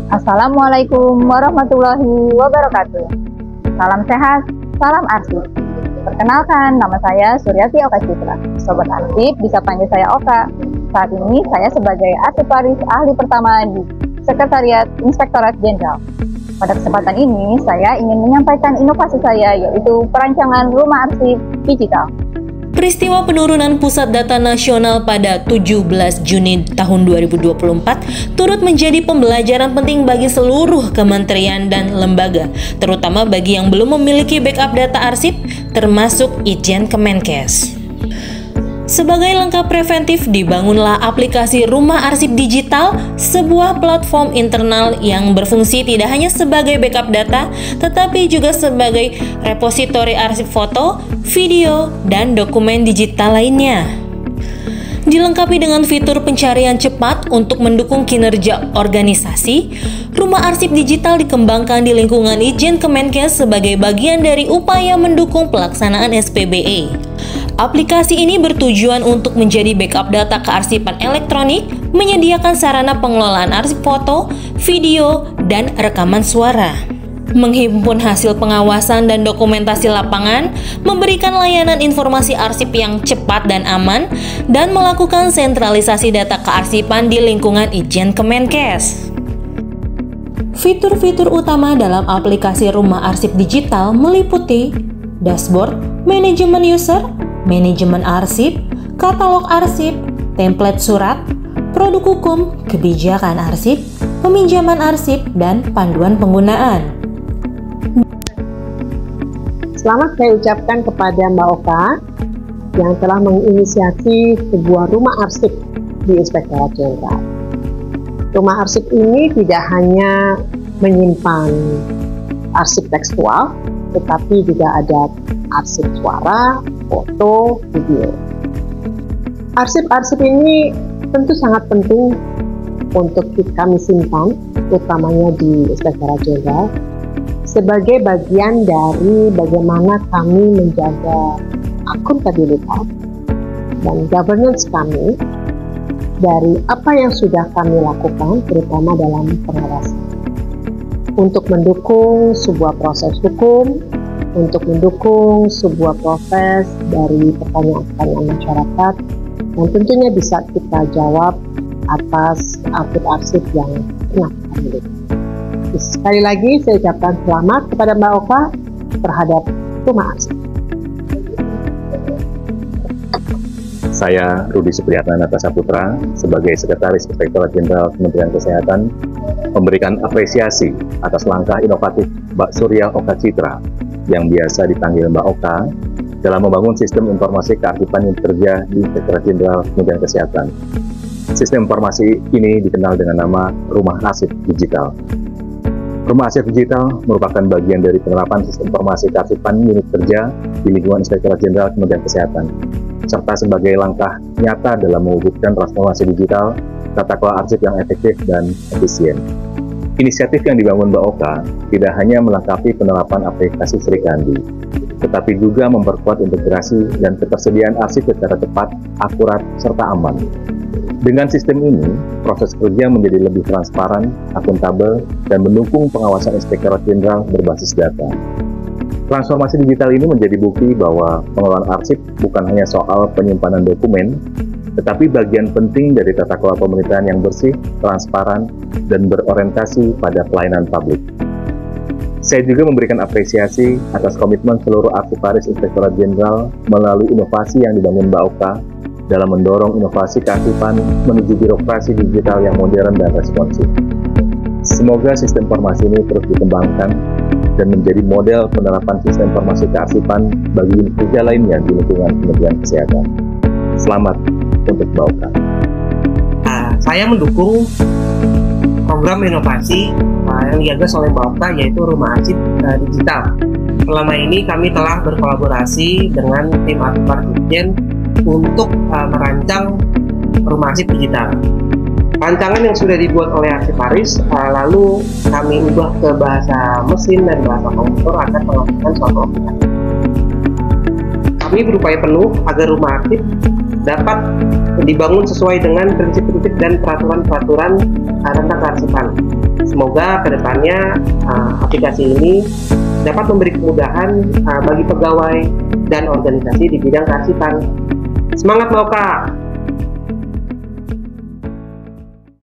Assalamualaikum warahmatullahi wabarakatuh. Salam sehat, salam arsip. Perkenalkan, nama saya Suryati Oka Citra. Sobat arsip bisa panggil saya Oka. Saat ini saya sebagai arsiparis ahli pertama di Sekretariat Inspektorat Jenderal. Pada kesempatan ini, saya ingin menyampaikan inovasi saya, yaitu perancangan rumah arsip digital. Peristiwa penurunan Pusat Data Nasional pada 17 Juni tahun 2024 turut menjadi pembelajaran penting bagi seluruh kementerian dan lembaga, terutama bagi yang belum memiliki backup data arsip, termasuk Itjen Kemenkes. Sebagai langkah preventif, dibangunlah aplikasi Rumah Arsip Digital, sebuah platform internal yang berfungsi tidak hanya sebagai backup data, tetapi juga sebagai repositori arsip foto, video, dan dokumen digital lainnya. Dilengkapi dengan fitur pencarian cepat untuk mendukung kinerja organisasi, Rumah Arsip Digital dikembangkan di lingkungan Itjen Kemenkes sebagai bagian dari upaya mendukung pelaksanaan SPBE. Aplikasi ini bertujuan untuk menjadi backup data kearsipan elektronik, menyediakan sarana pengelolaan arsip foto, video, dan rekaman suara, menghimpun hasil pengawasan dan dokumentasi lapangan, memberikan layanan informasi arsip yang cepat dan aman, dan melakukan sentralisasi data kearsipan di lingkungan Itjen Kemenkes. Fitur-fitur utama dalam aplikasi Rumah Arsip Digital meliputi dashboard, manajemen user, manajemen arsip, katalog arsip, template surat, produk hukum, kebijakan arsip, peminjaman arsip, dan panduan penggunaan. Selamat saya ucapkan kepada Mbak Oka yang telah menginisiasi sebuah rumah arsip di Inspektorat Jenderal. Rumah arsip ini tidak hanya menyimpan arsip tekstual, tetapi juga ada arsip suara, foto, video. Arsip-arsip ini tentu sangat penting untuk kami simpan, utamanya di Inspektorat Jenderal, sebagai bagian dari bagaimana kami menjaga akuntabilitas dan governance kami dari apa yang sudah kami lakukan, terutama dalam pengawasan, untuk mendukung sebuah proses hukum, untuk mendukung sebuah proses dari pertanyaan-pertanyaan masyarakat yang tentunya bisa kita jawab atas arsip-arsip yang pernah kita miliki. Sekali lagi saya ucapkan selamat kepada Mbak Oka terhadap rumah arsip. Saya Rudi Supriyatna Saputra sebagai Sekretaris Inspektorat Jenderal Kementerian Kesehatan memberikan apresiasi atas langkah inovatif Mbak Surya Oka Citra yang biasa dipanggil Mbak Oka dalam membangun sistem informasi kearsipan yang bekerja di Inspektorat Jenderal Kementerian Kesehatan. Sistem informasi ini dikenal dengan nama Rumah Arsip Digital. Rumah Arsip Digital merupakan bagian dari penerapan sistem informasi kearsipan unit kerja di lingkungan Inspektorat Jenderal Kementerian Kesehatan, serta sebagai langkah nyata dalam mewujudkan transformasi digital tata kelola arsip yang efektif dan efisien. Inisiatif yang dibangun Mbak Oka tidak hanya melengkapi penerapan aplikasi Sri Kandi, tetapi juga memperkuat integrasi dan ketersediaan arsip secara cepat, akurat, serta aman. Dengan sistem ini, proses kerja menjadi lebih transparan, akuntabel, dan mendukung pengawasan Inspektorat Jenderal berbasis data. Transformasi digital ini menjadi bukti bahwa pengelolaan arsip bukan hanya soal penyimpanan dokumen, tetapi bagian penting dari tata kelola pemerintahan yang bersih, transparan, dan berorientasi pada pelayanan publik. Saya juga memberikan apresiasi atas komitmen seluruh arsiparis Inspektorat Jenderal melalui inovasi yang dibangun Mbak Oka dalam mendorong inovasi kearsipan menuju birokrasi digital yang modern dan responsif. Semoga sistem informasi ini terus dikembangkan dan menjadi model penerapan sistem informasi kearsipan bagi unit kerja lainnya di lingkungan Kementerian Kesehatan. Selamat untuk Mbak Oka. Saya mendukung program inovasi yang digagas oleh Mbak Oka, yaitu Rumah Arsip Digital. Selama ini kami telah berkolaborasi dengan tim arsiparis Itjen untuk merancang Rumah Arsip Digital. Rancangan yang sudah dibuat oleh arsiparis lalu kami ubah ke bahasa mesin dan bahasa komputer agar melakukan suatu aplikasi. Kami berupaya penuh agar rumah arsip dapat dibangun sesuai dengan prinsip-prinsip dan peraturan-peraturan tentang kearsipan. Semoga kedepannya aplikasi ini dapat memberi kemudahan bagi pegawai dan organisasi di bidang kearsipan. Semangat Moka!